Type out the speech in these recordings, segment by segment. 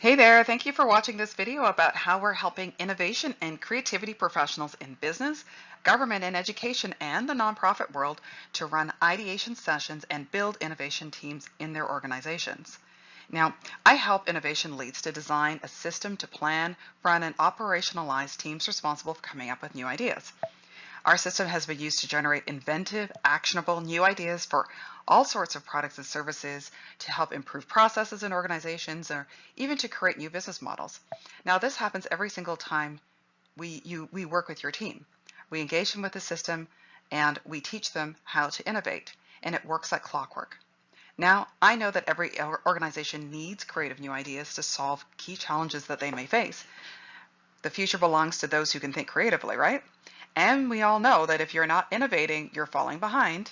Hey there, thank you for watching this video about how we're helping innovation and creativity professionals in business, government, and education and the nonprofit world to run ideation sessions and build innovation teams in their organizations. Now, I help innovation leads to design a system to plan, run, and operationalize teams responsible for coming up with new ideas. Our system has been used to generate inventive, actionable new ideas for all sorts of products and services to help improve processes in organizations or even to create new business models. Now, this happens every single time we work with your team. We engage them with the system and we teach them how to innovate, and it works like clockwork. Now, I know that every organization needs creative new ideas to solve key challenges that they may face. The future belongs to those who can think creatively, right? And we all know that if you're not innovating, you're falling behind.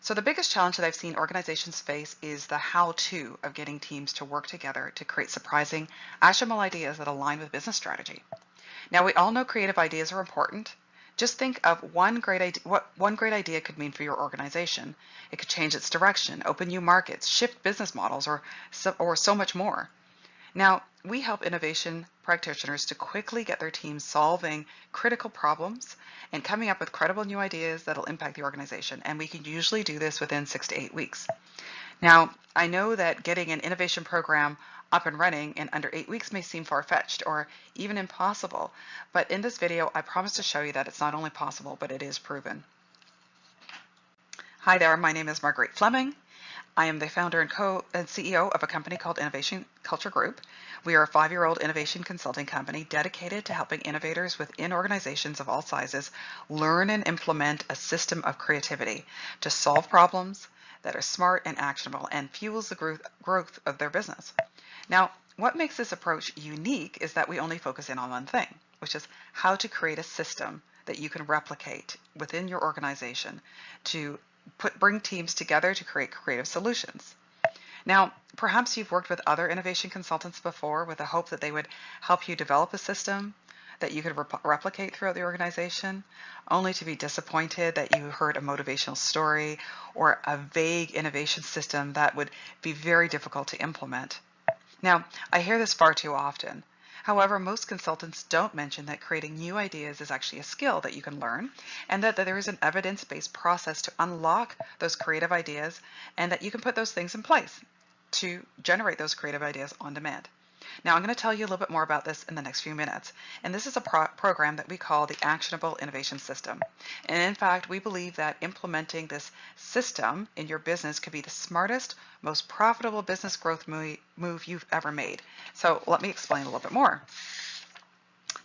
So the biggest challenge that I've seen organizations face is the how-to of getting teams to work together to create surprising, actionable ideas that align with business strategy. Now, we all know creative ideas are important. Just think of what one great idea could mean for your organization. It could change its direction, open new markets, shift business models, or so much more. Now, we help innovation practitioners to quickly get their teams solving critical problems and coming up with credible new ideas that'll impact the organization, and we can usually do this within 6 to 8 weeks. Now, I know that getting an innovation program up and running in under 8 weeks may seem far-fetched or even impossible, but in this video, I promise to show you that it's not only possible, but it is proven. Hi there, my name is Marguerite Fleming. I am the founder and CEO of a company called Innovation Culture Group. We are a 5-year-old innovation consulting company dedicated to helping innovators within organizations of all sizes learn and implement a system of creativity to solve problems that are smart and actionable and fuels the growth of their business. Now, what makes this approach unique is that we only focus in on one thing, which is how to create a system that you can replicate within your organization to bring teams together to create creative solutions. Now, perhaps you've worked with other innovation consultants before with the hope that they would help you develop a system that you could replicate throughout the organization, only to be disappointed that you heard a motivational story or a vague innovation system that would be very difficult to implement. Now, I hear this far too often. However, most consultants don't mention that creating new ideas is actually a skill that you can learn, and that there is an evidence-based process to unlock those creative ideas, and that you can put those things in place to generate those creative ideas on demand. Now, I'm going to tell you a little bit more about this in the next few minutes, and this is a program that we call the Actionable Innovation System. And in fact, we believe that implementing this system in your business could be the smartest, most profitable business growth move you've ever made. So let me explain a little bit more.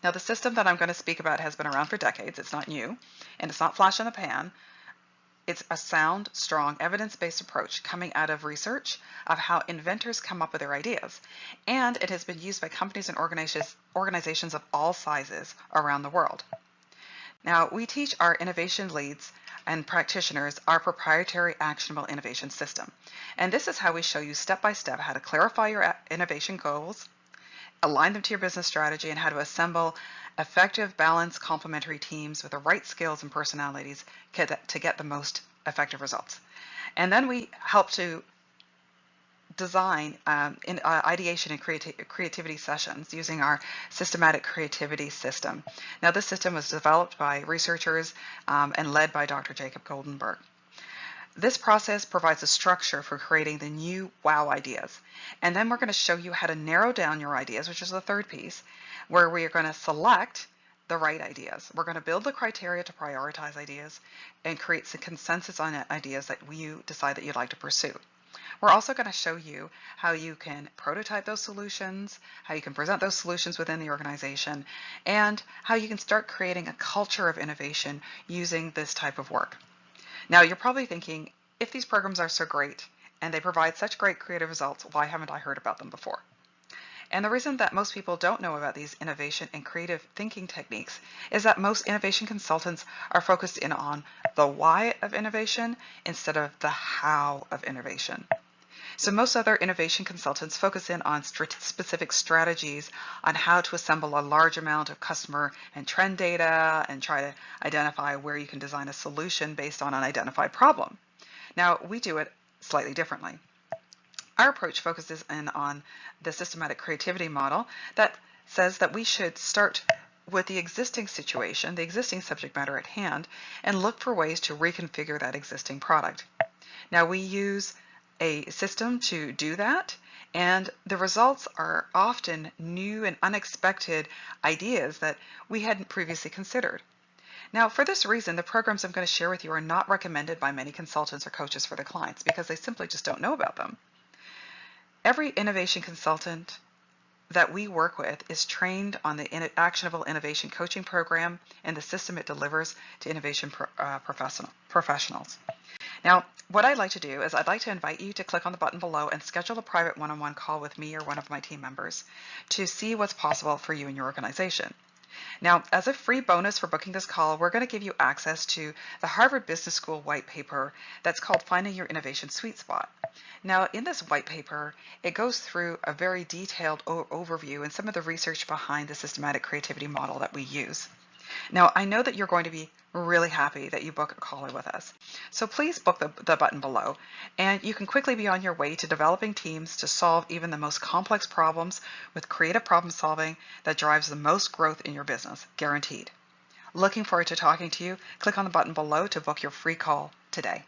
Now, the system that I'm going to speak about has been around for decades. It's not new, and it's not flash in the pan. It's a sound, strong, evidence-based approach coming out of research of how inventors come up with their ideas. And it has been used by companies and organizations of all sizes around the world. Now, we teach our innovation leads and practitioners our proprietary actionable innovation system. And this is how we show you step-by-step how to clarify your innovation goals, align them to your business strategy, and how to assemble effective, balanced, complementary teams with the right skills and personalities to get the most effective results. And then we help to design ideation and creativity sessions using our systematic creativity system. Now, this system was developed by researchers and led by Dr. Jacob Goldenberg. This process provides a structure for creating the new wow ideas. And then we're going to show you how to narrow down your ideas, which is the third piece, where we are going to select the right ideas. We're going to build the criteria to prioritize ideas and create some consensus on ideas that you decide that you'd like to pursue. We're also going to show you how you can prototype those solutions, how you can present those solutions within the organization, and how you can start creating a culture of innovation using this type of work. Now, you're probably thinking, if these programs are so great and they provide such great creative results, why haven't I heard about them before? And the reason that most people don't know about these innovation and creative thinking techniques is that most innovation consultants are focused in on the why of innovation instead of the how of innovation. So most other innovation consultants focus in on specific strategies on how to assemble a large amount of customer and trend data and try to identify where you can design a solution based on an identified problem. Now, we do it slightly differently. Our approach focuses in on the systematic creativity model that says that we should start with the existing situation, the existing subject matter at hand, and look for ways to reconfigure that existing product. Now, we use a system to do that, and the results are often new and unexpected ideas that we hadn't previously considered. Now, for this reason, the programs I'm going to share with you are not recommended by many consultants or coaches for their clients because they simply just don't know about them. Every innovation consultant that we work with is trained on the Actionable Innovation Coaching Program and the system it delivers to innovation professionals. Now, what I'd like to do is I'd like to invite you to click on the button below and schedule a private one-on-one call with me or one of my team members to see what's possible for you and your organization. Now, as a free bonus for booking this call, we're going to give you access to the Harvard Business School white paper that's called Finding Your Innovation Sweet Spot. Now, in this white paper, it goes through a very detailed overview and some of the research behind the systematic creativity model that we use. Now, I know that you're going to be really happy that you book a call with us. So please book the button below, and you can quickly be on your way to developing teams to solve even the most complex problems with creative problem solving that drives the most growth in your business, guaranteed. Looking forward to talking to you. Click on the button below to book your free call today.